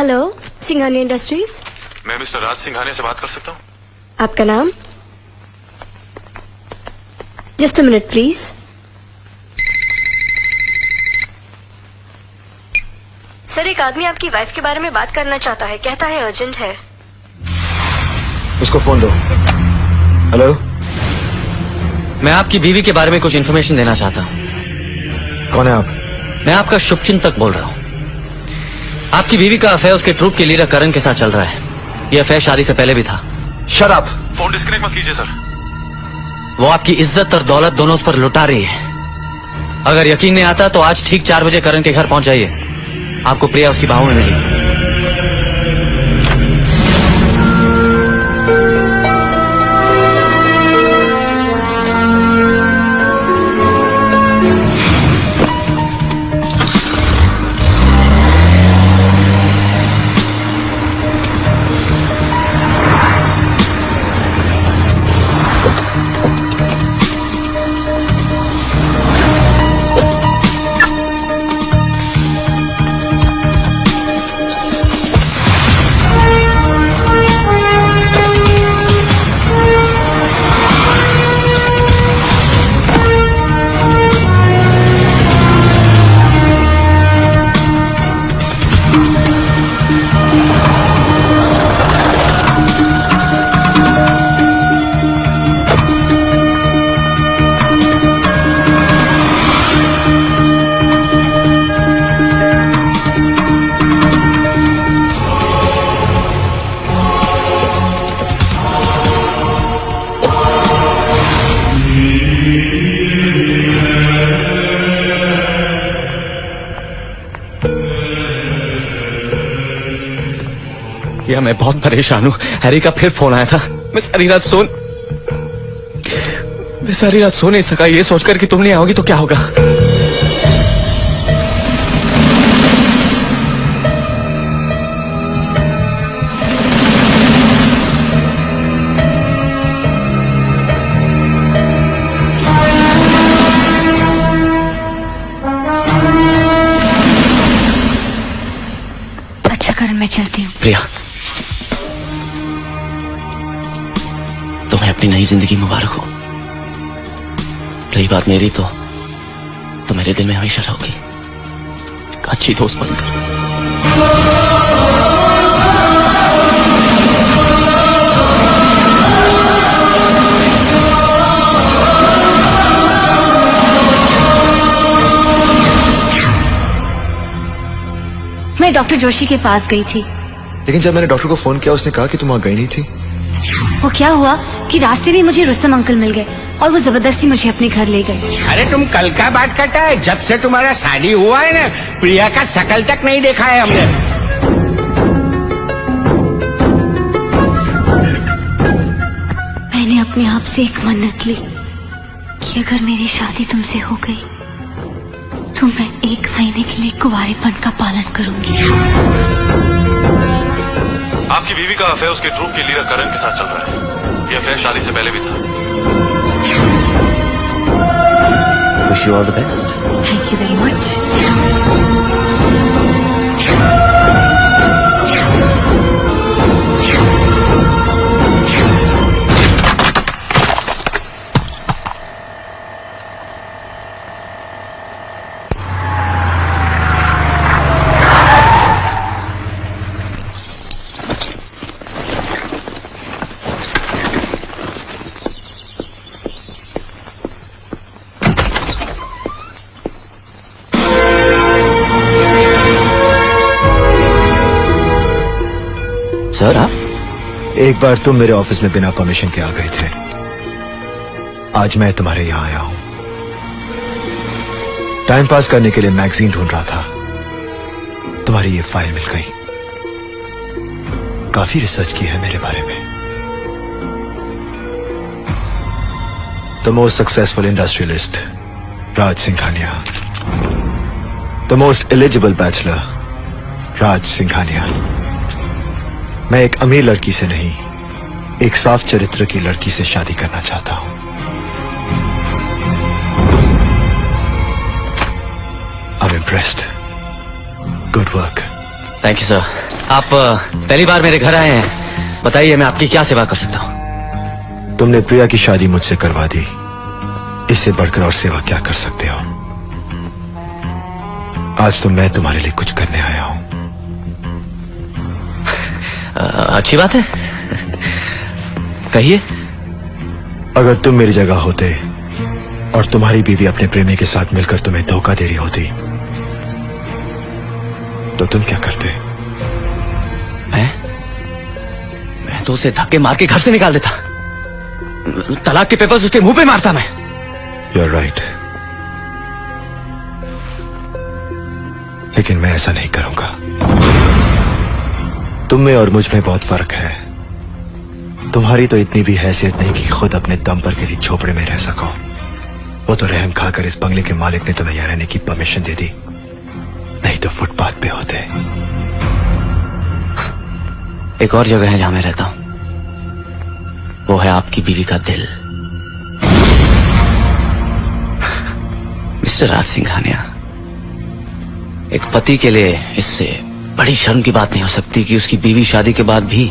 Hello, Singhania industries. मैं mister राज सिंघानिया से बात कर सकता हूँ? आपका नाम? Just a minute please. Sir, एक आदमी आपकी वाइफ के बारे में बात करना चाहता है, कहता है अर्जेंट है। उसको फोन दो। हेलो, मैं आपकी बीवी के बारे में कुछ इन्फॉर्मेशन देना चाहता हूँ। कौन है आप? मैं आपका शुभचिंतक बोल रहा हूँ। आपकी बीवी का अफेयर उसके ट्रूप के लीडर करण के साथ चल रहा है। यह अफेयर शादी से पहले भी था। Shut up. फोन डिस्कनेक्ट मत कीजिए सर। वो आपकी इज्जत और दौलत दोनों उस पर लुटा रही है। अगर यकीन नहीं आता तो आज ठीक 4 बजे करण के घर पहुंच जाइए। आपको प्रिया उसकी बाहों में मिलेगी। या मैं बहुत परेशान हूँ। हैरी का फिर फोन आया था। मैं सारी रात सो नहीं सका, ये सोचकर कि तुम नहीं आओगी तो क्या होगा। अच्छा करण, मैं चलती हूँ। प्रिया, तुम्हें अपनी नई जिंदगी मुबारक हो। रही बात मेरी तो मेरे दिल में हमेशा रहोगी। एक अच्छी दोस्त बनकर। मैं डॉक्टर जोशी के पास गई थी। लेकिन जब मैंने डॉक्टर को फोन किया उसने कहा कि तुम वहां गई नहीं थी। वो क्या हुआ कि रास्ते में मुझे रुस्तम अंकल मिल गए और वो जबरदस्ती मुझे अपने घर ले गए। अरे तुम कल का बात करता है? जब से तुम्हारा शादी हुआ है ना, प्रिया का शकल तक नहीं देखा है हमने। मैंने अपने आप से एक मन्नत ली कि अगर मेरी शादी तुमसे हो गई तो मैं 1 महीने के लिए कुंवारेपन का पालन करूंगी। आपकी बीवी का अफेयर उसके ट्रूप के लीडर करण के साथ चल रहा है। यह अफेयर शादी से पहले भी था। Wish you all the best. Thank you very much. Sir, आप एक बार तुम मेरे ऑफिस में बिना परमिशन के आ गए थे। आज मैं तुम्हारे यहां आया हूं। टाइम पास करने के लिए मैगजीन ढूंढ रहा था। तुम्हारी ये फाइल मिल गई। काफी रिसर्च की है मेरे बारे में। The most successful industrialist Raj Singhania, the most eligible bachelor Raj Singhania. मैं एक अमीर लड़की से नहीं, एक साफ चरित्र की लड़की से शादी करना चाहता हूं। I'm impressed. Good work. Thank you sir. आप पहली बार मेरे घर आए हैं, बताइए मैं आपकी क्या सेवा कर सकता हूँ? तुमने प्रिया की शादी मुझसे करवा दी, इससे बढ़कर और सेवा क्या कर सकते हो? आज तो मैं तुम्हारे लिए कुछ करने आया हूं। अच्छी बात है, कहिए। अगर तुम मेरी जगह होते और तुम्हारी बीवी अपने प्रेमी के साथ मिलकर तुम्हें धोखा दे रही होती तो तुम क्या करते? मैं तो उसे धक्के मार के घर से निकाल देता, तलाक के पेपर्स उसके मुंह पे मारता मैं। यू आर राइट, लेकिन मैं ऐसा नहीं करूंगा। तुम में और मुझ में बहुत फर्क है। तुम्हारी तो इतनी भी हैसियत नहीं कि खुद अपने दम पर किसी झोपड़े में रह सको। वो तो रहम खाकर इस बंगले के मालिक ने तुम्हें यहाँ रहने की परमिशन दे दी, नहीं तो फुटपाथ पे होते। एक और जगह है जहां मैं रहता हूं, वो है आपकी बीवी का दिल। मिस्टर राज सिंघानिया, एक पति के लिए इससे बड़ी शर्म की बात नहीं हो सकती कि उसकी बीवी शादी के बाद भी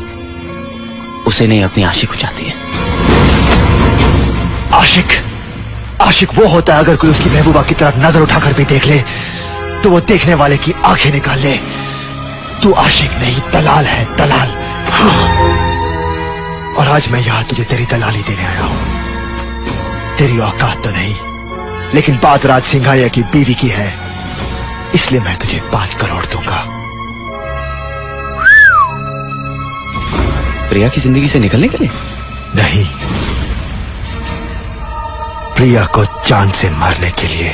उसे नहीं अपनी आशिक हो जाती है। आशिक वो होता है अगर कोई उसकी महबूबा की तरफ नजर उठाकर भी देख ले तो वो देखने वाले की आंखें निकाल ले। तू आशिक नहीं, दलाल है, दलाल। और आज मैं यहां तुझे तेरी दलाली देने आया हूं। तेरी औकात तो नहीं, लेकिन बात राज सिंघानिया की बीवी की है, इसलिए मैं तुझे 5 करोड़ दूंगा। प्रिया की जिंदगी से निकलने के लिए? नहीं, प्रिया को जान से मारने के लिए।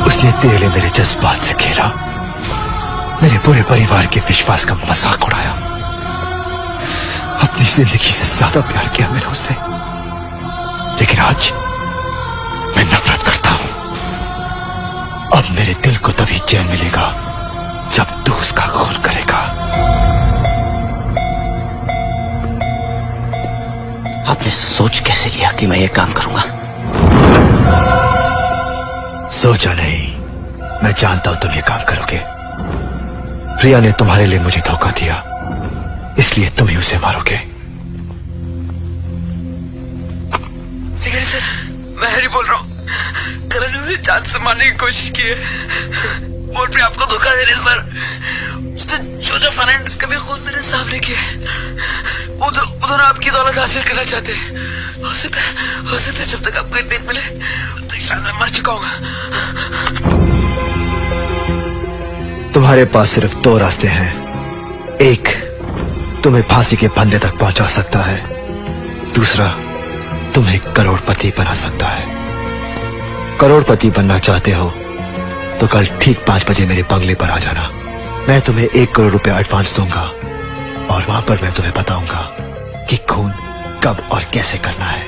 उसने तेरे लिए मेरे जज्बात से खेला, मेरे पूरे परिवार के विश्वास का मजाक उड़ाया, अपनी जिंदगी से ज्यादा प्यार किया मैंने उससे। लेकिन आज मैं नफरत करता हूं। अब मेरे दिल को तभी चैन मिलेगा जब तू उसका खून करेगा। आपने सोच कैसे लिया कि मैं ये काम करूंगा? सोचा नहीं, मैं जानता हूं तुम ये काम करोगे। प्रिया ने तुम्हारे लिए मुझे धोखा दिया, इसलिए तुम ही उसे मारोगे। सिंघानिया सर, मैं हैरी बोल रहा हूँ। करण ने मुझे जान से मारने की कोशिश की है और फिर आपको धोखा दे रहे सर। उसने जो फाइनेंस कभी खुद मेरे सामने किया है, वो दोनों आपकी दौलत हासिल करना चाहते हैं। हो सकता है जब तक आपको डेट मिले तो शायद मैं मर चुका हूँ। तुम्हारे पास सिर्फ 2 रास्ते हैं। एक तुम्हें फांसी के फंदे तक पहुंचा सकता है, दूसरा तुम्हें करोड़पति बना सकता है। करोड़पति बनना चाहते हो तो कल ठीक 5 बजे मेरे बंगले पर आ जाना। मैं तुम्हें 1 करोड़ रुपए एडवांस दूंगा और वहां पर मैं तुम्हें बताऊंगा कि खून कब और कैसे करना है।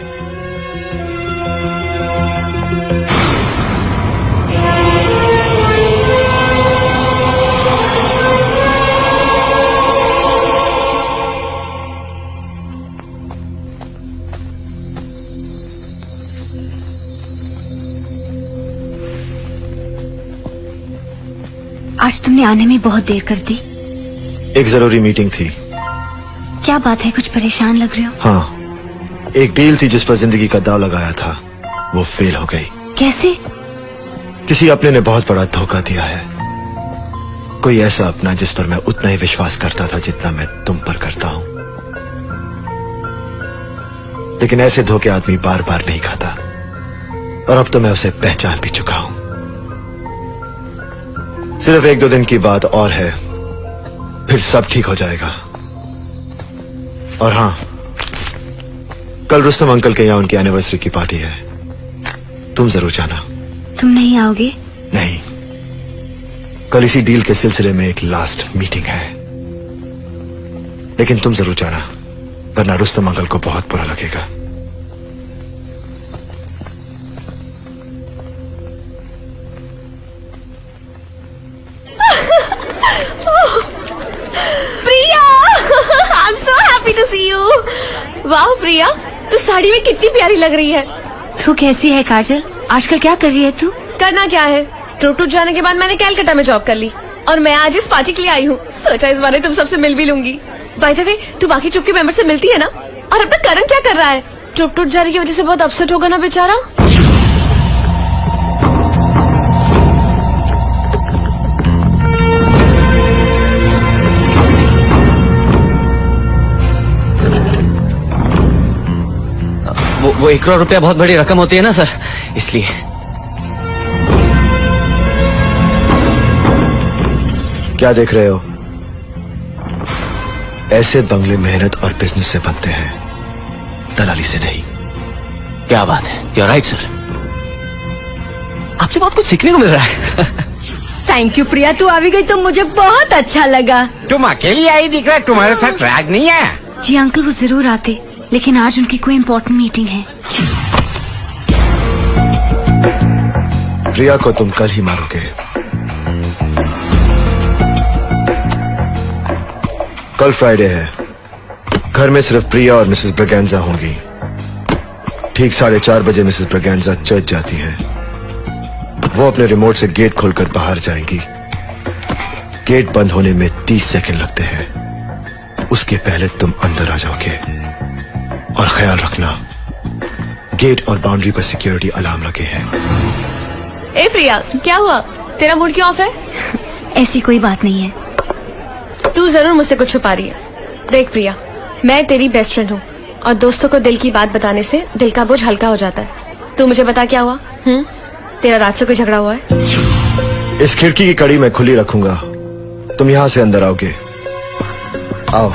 आज तुमने आने में बहुत देर कर दी। एक जरूरी मीटिंग थी। क्या बात है, कुछ परेशान लग रहे हो? हाँ, एक डील थी जिस पर जिंदगी का दाव लगाया था, वो फेल हो गई। कैसे? किसी अपने ने बहुत बड़ा धोखा दिया है। कोई ऐसा अपना जिस पर मैं उतना ही विश्वास करता था जितना मैं तुम पर करता हूं। लेकिन ऐसे धोखे आदमी बार बार नहीं खाता, और अब तो मैं उसे पहचान भी चुका हूं। सिर्फ 1-2 दिन की बात और है, फिर सब ठीक हो जाएगा। और हाँ, कल रुस्तम अंकल के यहाँ उनकी एनिवर्सरी की पार्टी है, तुम जरूर जाना। तुम नहीं आओगे? नहीं, कल इसी डील के सिलसिले में एक लास्ट मीटिंग है, लेकिन तुम जरूर जाना, वरना रुस्तम अंकल को बहुत बुरा लगेगा। प्रिया, I'm so happy to see you. वाह प्रिया, तू साड़ी में कितनी प्यारी लग रही है। तू कैसी है काजल? आजकल क्या कर रही है तू? करना क्या है, ट्रूप टूट जाने के बाद मैंने कैलकाटा में जॉब कर ली और मैं आज इस पार्टी के लिए आई हूँ। सोचा इस बार तुम सबसे मिल भी लूंगी। बाय द वे, तू बाकी ट्रूप के मेंबर से मिलती है ना? और अब तक करण क्या कर रहा है? ट्रूप टूट जाने की वजह से बहुत अपसेट होगा ना बेचारा। वो 1 करोड़ रुपया बहुत बड़ी रकम होती है ना सर, इसलिए। क्या देख रहे हो? ऐसे बंगले मेहनत और बिजनेस से बनते हैं, दलाली से नहीं। क्या बात है, यू आर राइट सर। आपसे बहुत कुछ सीखने को मिल रहा है। थैंक यू प्रिया, तू आ भी गई तो मुझे बहुत अच्छा लगा। तुम अकेली आई दिख रहा है, तुम्हारे साथ राज नहीं आया? जी अंकल, वो जरूर आते, लेकिन आज उनकी कोई इम्पोर्टेंट मीटिंग है। प्रिया को तुम कल ही मारोगे। कल फ्राइडे है, घर में सिर्फ प्रिया और मिसेस ब्रगेंजा होंगी। ठीक 4:30 बजे मिसेस ब्रगेंजा चर्च जाती है। वो अपने रिमोट से गेट खोलकर बाहर जाएंगी। गेट बंद होने में 30 सेकंड लगते हैं। उसके पहले तुम अंदर आ जाओगे। और ख्याल रखना, गेट और बाउंड्री पर सिक्योरिटी अलार्म लगे हैं। ए प्रिया, क्या हुआ? तेरा मूड क्यों ऑफ है? ऐसी कोई बात नहीं है। तू जरूर मुझसे कुछ छुपा रही है। देख प्रिया, मैं तेरी बेस्ट फ्रेंड हूँ और दोस्तों को दिल की बात बताने से दिल का बोझ हल्का हो जाता है। तू मुझे बता क्या हुआ? तेरा रात से कोई झगड़ा हुआ है? इस खिड़की की कड़ी मैं खुली रखूंगा। तुम यहां से अंदर आओगे। आओ।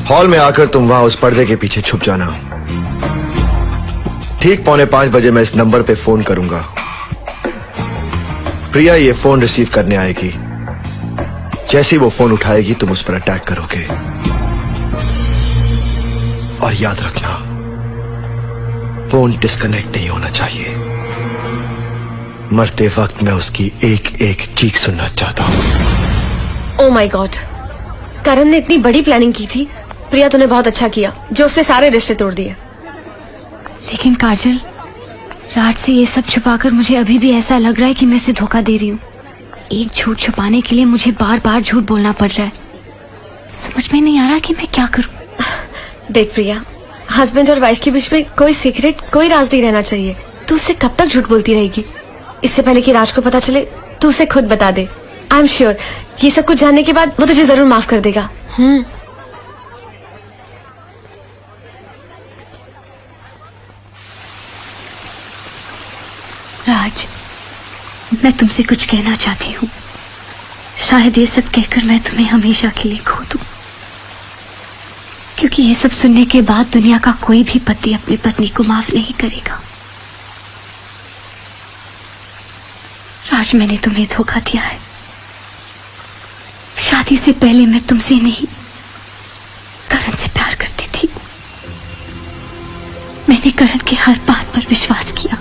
हॉल में आकर तुम वहां उस पर्दे के पीछे छुप जाना। ठीक 4:45 बजे मैं इस नंबर पे फोन करूंगा। प्रिया ये फोन रिसीव करने आएगी। जैसे ही वो फोन उठाएगी तुम उस पर अटैक करोगे। और याद रखना, फोन डिस्कनेक्ट नहीं होना चाहिए। मरते वक्त मैं उसकी एक एक चीख सुनना चाहता हूं। ओ माय गॉड, करण ने इतनी बड़ी प्लानिंग की थी। प्रिया, तूने बहुत अच्छा किया जो उससे सारे रिश्ते तोड़ दिए। लेकिन काजल, राज से ये सब छुपाकर मुझे अभी भी ऐसा लग रहा है कि मैं उसे धोखा दे रही हूँ। एक झूठ छुपाने के लिए मुझे बार बार झूठ बोलना पड़ रहा है। समझ में नहीं आ रहा कि मैं क्या करूँ। देख प्रिया, हस्बैंड और वाइफ के बीच में कोई सीक्रेट, कोई राज नहीं रहना चाहिए। तू उससे कब तक झूठ बोलती रहेगी? इससे पहले कि राज को पता चले तू उसे खुद बता दे। आई एम श्योर ये सब कुछ जानने के बाद वो तुझे जरूर माफ कर देगा। राज, मैं तुमसे कुछ कहना चाहती हूँ। शायद ये सब कहकर मैं तुम्हें हमेशा के लिए खो दूं, क्योंकि ये सब सुनने के बाद दुनिया का कोई भी पति अपनी पत्नी को माफ नहीं करेगा। राज, मैंने तुम्हें धोखा दिया है। शादी से पहले मैं तुमसे नहीं, करण से प्यार करती थी। मैंने करण के हर बात पर विश्वास किया।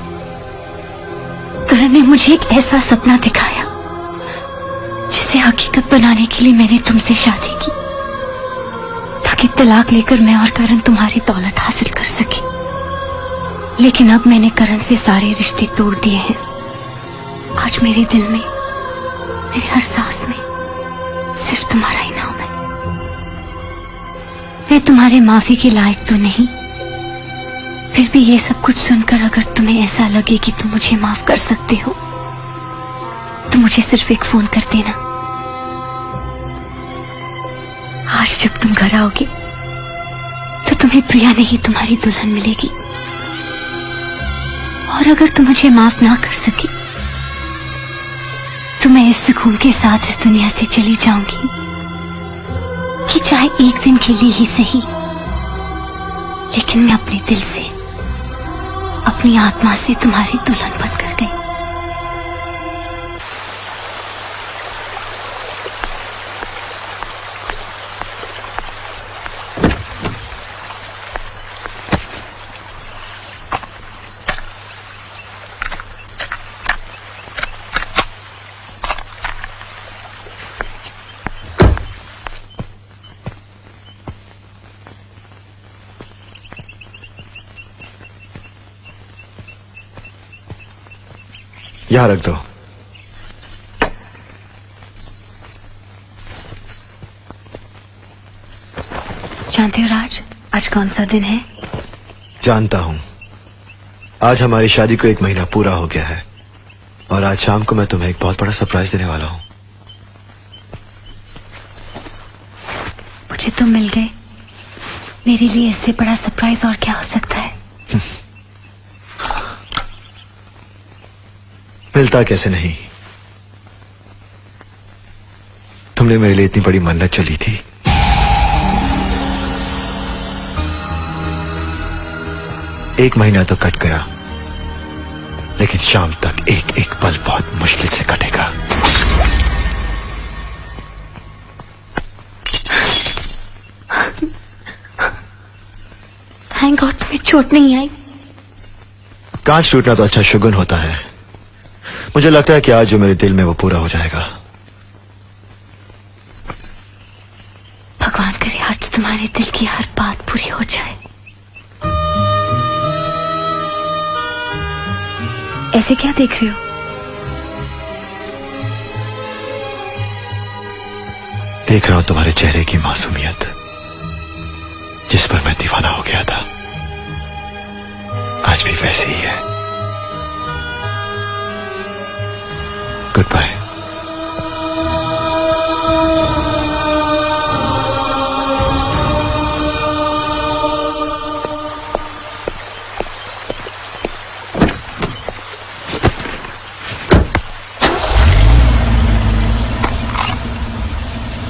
करण ने मुझे एक ऐसा सपना दिखाया जिसे हकीकत बनाने के लिए मैंने तुमसे शादी की, ताकि तलाक लेकर मैं और करण तुम्हारी दौलत हासिल कर सके। लेकिन अब मैंने करण से सारे रिश्ते तोड़ दिए हैं। आज मेरे दिल में, मेरे हर सांस में सिर्फ तुम्हारा ही नाम है। मैं तुम्हारे माफी के लायक तो नहीं, फिर भी ये सब कुछ सुनकर अगर तुम्हें ऐसा लगे कि तुम मुझे माफ कर सकते हो तो मुझे सिर्फ एक फोन कर देना। आज जब तुम घर आओगे तो तुम्हें प्रिया नहीं, तुम्हारी दुल्हन मिलेगी। और अगर तुम मुझे माफ ना कर सके तो मैं इस सुकून के साथ इस दुनिया से चली जाऊंगी कि चाहे एक दिन के लिए ही सही, लेकिन मैं अपने दिल से, अपनी आत्मा से तुम्हारी दुल्हन बनकर गई। यहां रख दो। जानते हो राज, आज कौन सा दिन है? जानता हूं। आज हमारी शादी को 1 महीना पूरा हो गया है और आज शाम को मैं तुम्हें एक बहुत बड़ा सरप्राइज देने वाला हूं। मुझे तुम मिल गए, मेरे लिए इससे बड़ा सरप्राइज और क्या हो सकता है? मिलता कैसे नहीं, तुमने मेरे लिए इतनी बड़ी मन्नत चली थी। एक महीना तो कट गया, लेकिन शाम तक एक एक पल बहुत मुश्किल से कटेगा। थैंक गॉड तुम्हें चोट नहीं आई। कांच टूटना तो अच्छा शुगुन होता है। मुझे लगता है कि आज जो मेरे दिल में वो पूरा हो जाएगा। भगवान करे आज तुम्हारे दिल की हर बात पूरी हो जाए। ऐसे क्या देख रहे हो? देख रहा हूं तुम्हारे चेहरे की मासूमियत, जिस पर मैं दीवाना हो गया था, आज भी वैसे ही है। Good bye.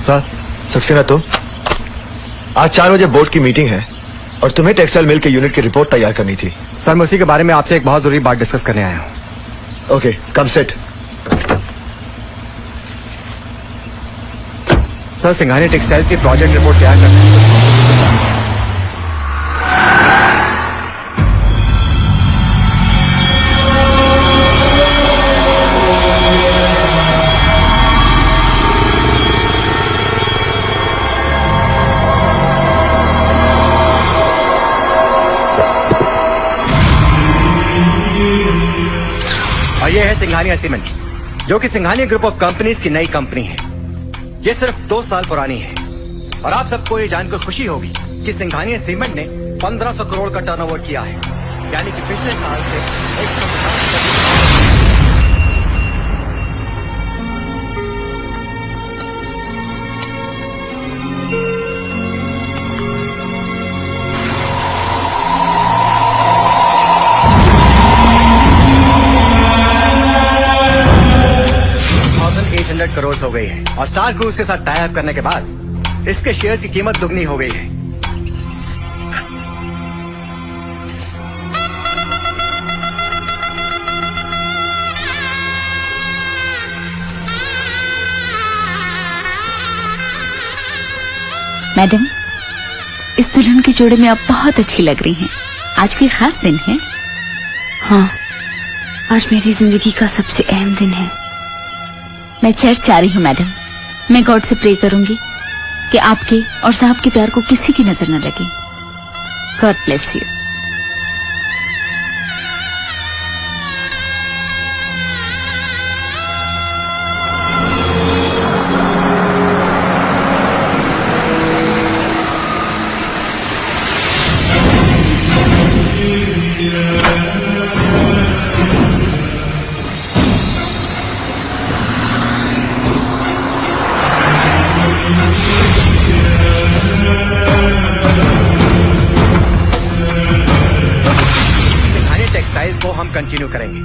सर, सक्सेना तुम? आज 4 बजे बोर्ड की मीटिंग है और तुम्हें टेक्सटाइल मिल के यूनिट की रिपोर्ट तैयार करनी थी। सर, मैं उसी के बारे में आपसे एक बहुत जरूरी बात डिस्कस करने आया हूं। ओके, कम सेट। सर, सिंघानिया टेक्सटाइल्स की प्रोजेक्ट रिपोर्ट तैयार करनी है। और ये है सिंघानिया सीमेंट्स, जो कि सिंघानिया ग्रुप ऑफ कंपनीज की नई कंपनी है। ये सिर्फ 2 साल पुरानी है और आप सबको ये जानकर खुशी होगी कि सिंघानिया सीमेंट ने 1500 करोड़ का टर्नओवर किया है, यानी कि पिछले साल से 150। करोड़ हो गई है और स्टार क्रूज के साथ टाई अप करने के बाद इसके शेयर्स की कीमत दुगनी हो गई है। मैडम, इस दुल्हन के जोड़े में आप बहुत अच्छी लग रही हैं। आज कोई खास दिन है? हाँ, आज मेरी जिंदगी का सबसे अहम दिन है। मैं चर्च जा रही हूँ मैडम। मैं गॉड से प्रे करूंगी कि आपके और साहब के प्यार को किसी की नजर न लगे। God bless you. को हम कंटिन्यू करेंगे,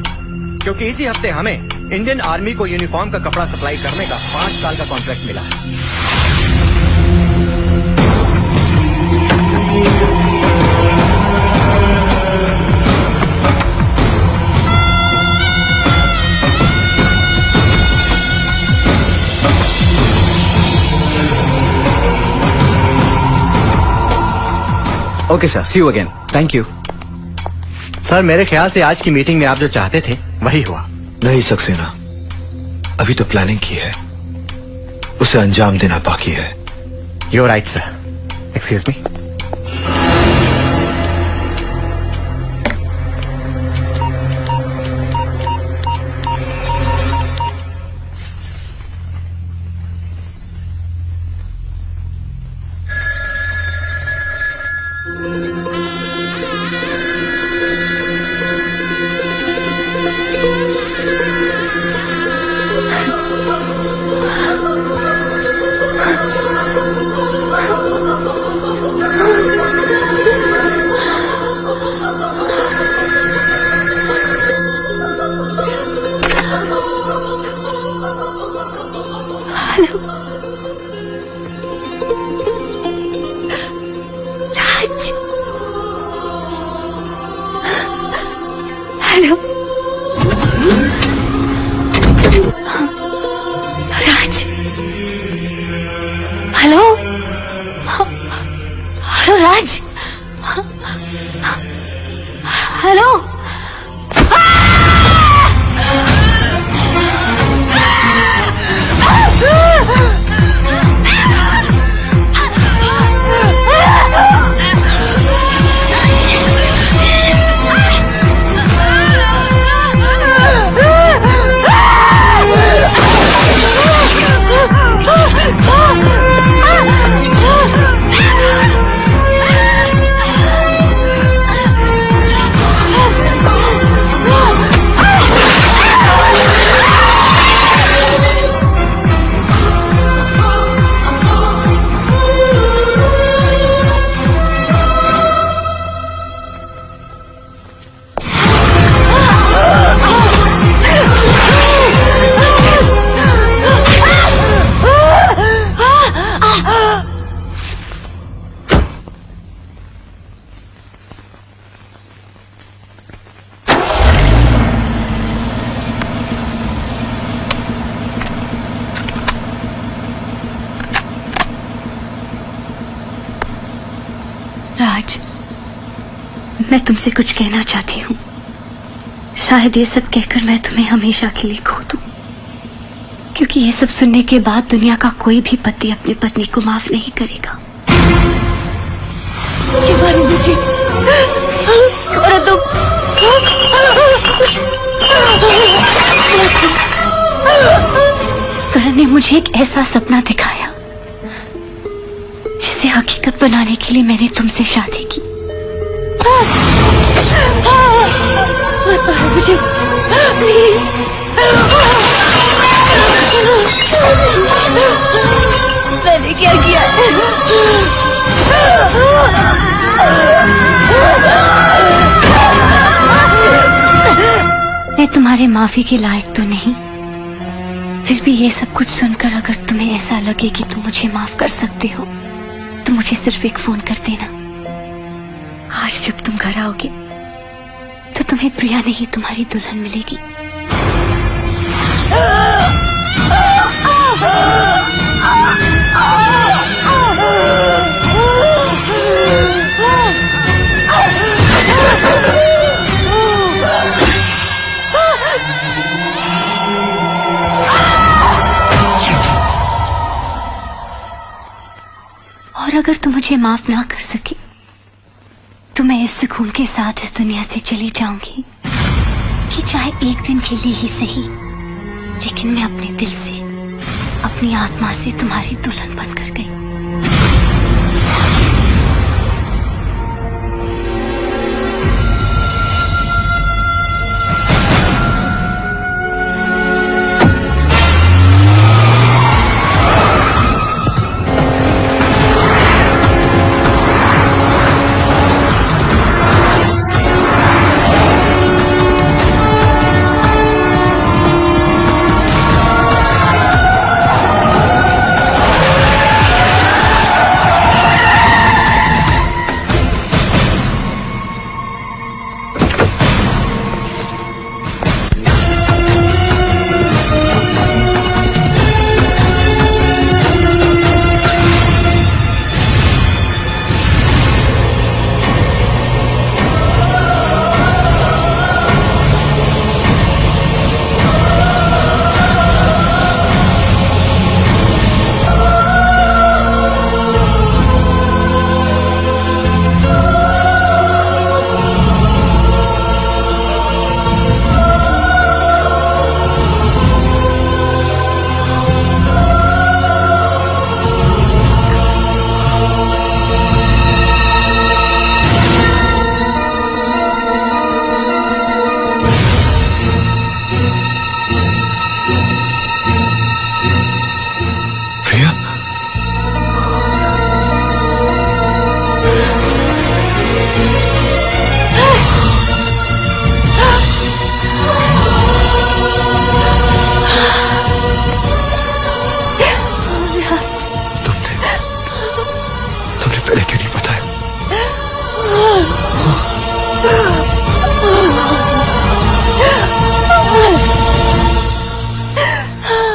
क्योंकि इसी हफ्ते हमें इंडियन आर्मी को यूनिफॉर्म का कपड़ा सप्लाई करने का 5 साल का कॉन्ट्रैक्ट मिला है। Okay sir, see you again. Thank you. Sir, मेरे ख्याल से आज की मीटिंग में आप जो चाहते थे वही हुआ। नहीं सक्सेना, अभी तो प्लानिंग की है, उसे अंजाम देना बाकी है। You right sir. Excuse me. Raj, hello. Raj, मैं तुमसे कुछ कहना चाहती हूँ। शायद ये सब कहकर मैं तुम्हें हमेशा के लिए खो दूं, क्योंकि ये सब सुनने के बाद दुनिया का कोई भी पति अपनी पत्नी को माफ नहीं करेगा। ये मारो मुझे, और तुम करण ने मुझे एक ऐसा सपना दिखाया जिसे हकीकत बनाने के लिए मैंने तुमसे शादी की। मुझे मैंने क्या किया? मैं तुम्हारे माफी के लायक तो नहीं, फिर भी ये सब कुछ सुनकर अगर तुम्हें ऐसा लगे कि तुम मुझे माफ कर सकते हो तो मुझे सिर्फ एक फोन कर देना। आज जब तुम घर आओगे तो तुम्हें प्रिया नहीं तुम्हारी दुल्हन मिलेगी। और अगर तुम मुझे माफ ना कर सके तो मैं इस सुकून के साथ इस दुनिया से चली जाऊंगी कि चाहे एक दिन के लिए ही सही, लेकिन मैं अपने दिल से, अपनी आत्मा से तुम्हारी दुल्हन बनकर गई।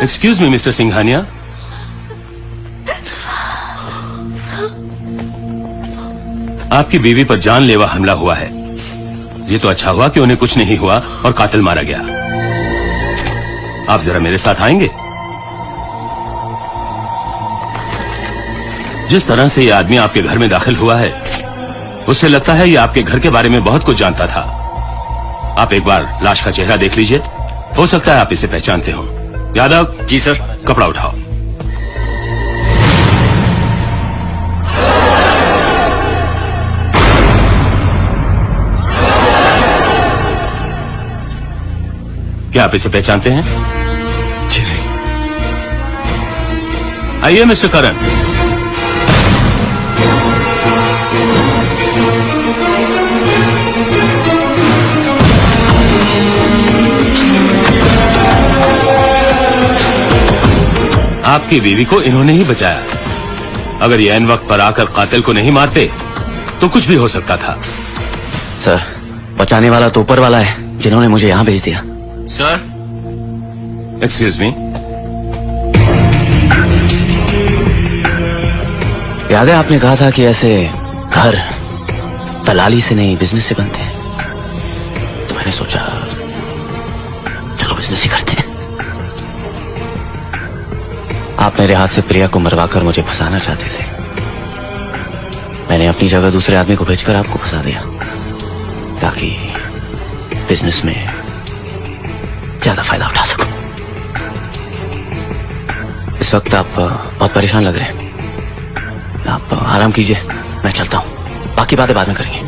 Excuse me, Mr. Singhania. आपकी बीवी पर जानलेवा हमला हुआ है। ये तो अच्छा हुआ कि उन्हें कुछ नहीं हुआ और कातिल मारा गया। आप जरा मेरे साथ आएंगे? जिस तरह से ये आदमी आपके घर में दाखिल हुआ है, उससे लगता है ये आपके घर के बारे में बहुत कुछ जानता था। आप एक बार लाश का चेहरा देख लीजिए, हो सकता है आप इसे पहचानते हो। यादव। जी सर। कपड़ा उठाओ। क्या आप इसे पहचानते हैं? जी नहीं। आइए मिस्टर करण। आपकी बीवी को इन्होंने ही बचाया। अगर ये ऐन वक्त पर आकर कातिल को नहीं मारते तो कुछ भी हो सकता था। सर, बचाने वाला तो ऊपर वाला है, जिन्होंने मुझे यहाँ भेज दिया। सर। एक्सक्यूज मी। याद है आपने कहा था कि ऐसे घर दलाली से नहीं बिजनेस से बनते हैं, तो मैंने सोचा चलो बिजनेस ही करते हैं। आप मेरे हाथ से प्रिया को मरवाकर मुझे फंसाना चाहते थे। मैंने अपनी जगह दूसरे आदमी को भेजकर आपको फंसा दिया, ताकि बिजनेस में ज्यादा फायदा उठा सकूं। इस वक्त आप बहुत परेशान लग रहे हैं। आप आराम कीजिए, मैं चलता हूं। बाकी बातें बाद में करेंगे।